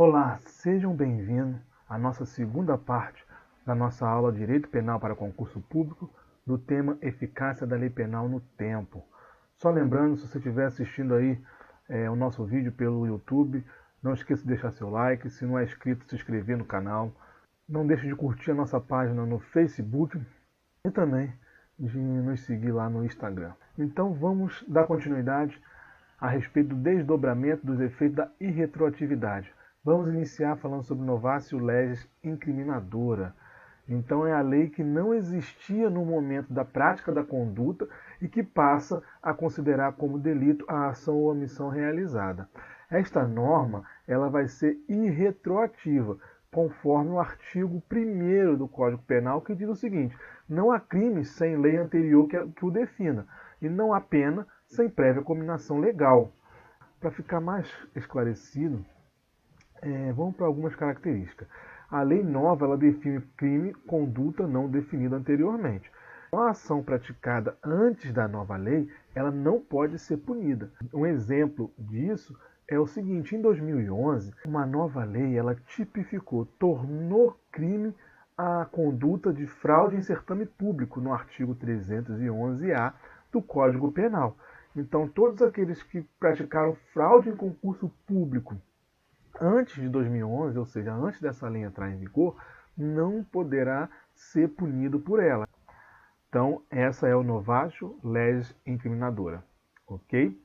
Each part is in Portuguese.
Olá, sejam bem-vindos à nossa segunda parte da nossa aula Direito Penal para Concurso Público do tema Eficácia da Lei Penal no Tempo. Só lembrando, se você estiver assistindo aí o nosso vídeo pelo YouTube, não esqueça de deixar seu like, se não é inscrito, se inscrever no canal. Não deixe de curtir a nossa página no Facebook e também de nos seguir lá no Instagram. Então vamos dar continuidade a respeito do desdobramento dos efeitos da irretroatividade. Vamos iniciar falando sobre novatio legis incriminadora. Então é a lei que não existia no momento da prática da conduta e que passa a considerar como delito a ação ou omissão realizada. Esta norma ela vai ser irretroativa, conforme o artigo 1º do Código Penal, que diz o seguinte: não há crime sem lei anterior que o defina, e não há pena sem prévia cominação legal. Para ficar mais esclarecido, vamos para algumas características. A lei nova ela define crime, conduta não definida anteriormente. A ação praticada antes da nova lei, ela não pode ser punida. Um exemplo disso é o seguinte: em 2011, uma nova lei ela tipificou, tornou crime a conduta de fraude em certame público no artigo 311-A do Código Penal. Então, todos aqueles que praticaram fraude em concurso público antes de 2011, ou seja, antes dessa lei entrar em vigor, não poderá ser punido por ela. Então, essa é o novatio legis incriminadora, ok?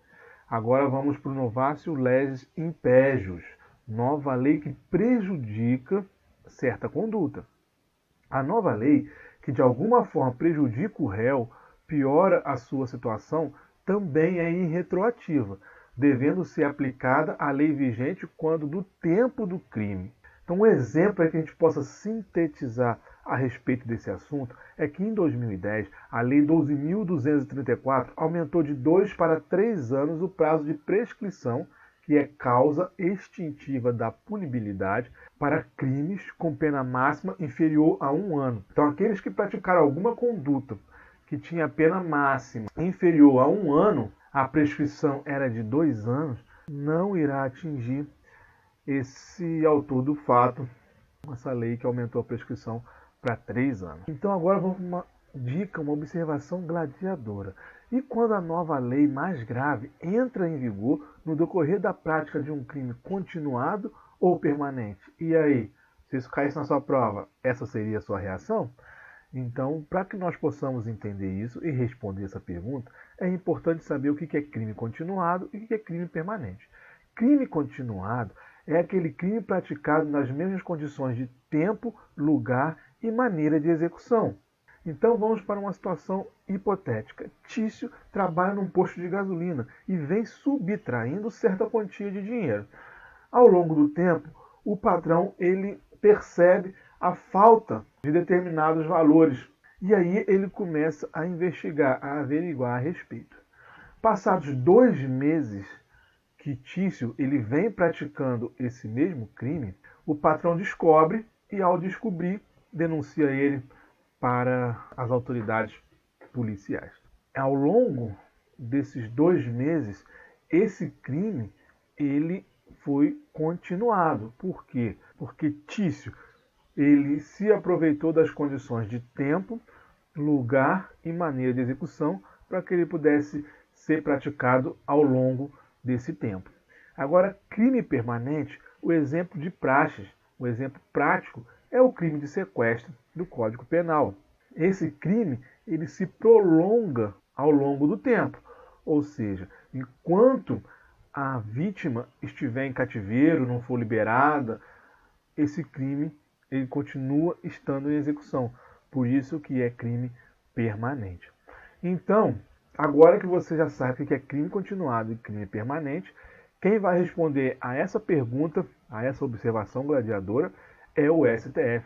Agora vamos para o novatio legis impégios, nova lei que prejudica certa conduta. A nova lei que de alguma forma prejudica o réu, piora a sua situação, também é irretroativa, devendo ser aplicada a lei vigente quando do tempo do crime. Então, um exemplo é que a gente possa sintetizar a respeito desse assunto é que em 2010 a Lei 12.234 aumentou de 2 para 3 anos o prazo de prescrição, que é causa extintiva da punibilidade, para crimes com pena máxima inferior a 1 ano. Então, aqueles que praticaram alguma conduta que tinha pena máxima inferior a 1 ano, a prescrição era de 2 anos, não irá atingir esse autor do fato, essa lei que aumentou a prescrição para 3 anos. Então agora vamos para uma dica, uma observação gladiadora. E quando a nova lei mais grave entra em vigor no decorrer da prática de um crime continuado ou permanente? E aí, se isso caísse na sua prova, essa seria a sua reação? Então, para que nós possamos entender isso e responder essa pergunta, é importante saber o que é crime continuado e o que é crime permanente. Crime continuado é aquele crime praticado nas mesmas condições de tempo, lugar e maneira de execução. Então vamos para uma situação hipotética. Tício trabalha num posto de gasolina e vem subtraindo certa quantia de dinheiro. Ao longo do tempo, o patrão ele percebe a falta de determinados valores e aí ele começa a investigar, a averiguar a respeito. Passados 2 meses que Tício ele vem praticando esse mesmo crime, o patrão descobre e, ao descobrir, denuncia ele para as autoridades policiais. Ao longo desses 2 meses, esse crime ele foi continuado. Por quê? Porque Tício ele se aproveitou das condições de tempo, lugar e maneira de execução para que ele pudesse ser praticado ao longo desse tempo. Agora, crime permanente, o exemplo de praxis, o exemplo prático, é o crime de sequestro do Código Penal. Esse crime ele se prolonga ao longo do tempo, ou seja, enquanto a vítima estiver em cativeiro, não for liberada, esse crime ele continua estando em execução. Por isso que é crime permanente. Então, agora que você já sabe o que é crime continuado e crime permanente, quem vai responder a essa pergunta, a essa observação gladiadora, é o STF,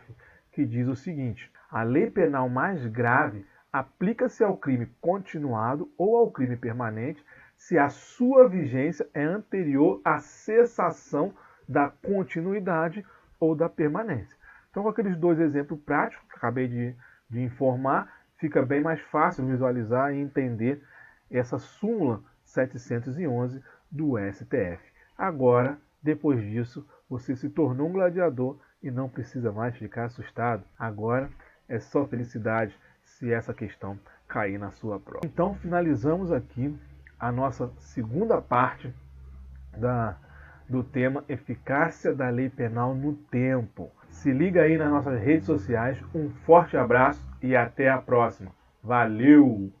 que diz o seguinte: a lei penal mais grave aplica-se ao crime continuado ou ao crime permanente se a sua vigência é anterior à cessação da continuidade ou da permanência. Então, com aqueles 2 exemplos práticos que acabei de informar, fica bem mais fácil visualizar e entender essa súmula 711 do STF. Agora, depois disso, você se tornou um gladiador e não precisa mais ficar assustado. Agora é só felicidade se essa questão cair na sua prova. Então finalizamos aqui a nossa segunda parte do tema Eficácia da Lei Penal no Tempo. Se liga aí nas nossas redes sociais. Um forte abraço e até a próxima. Valeu!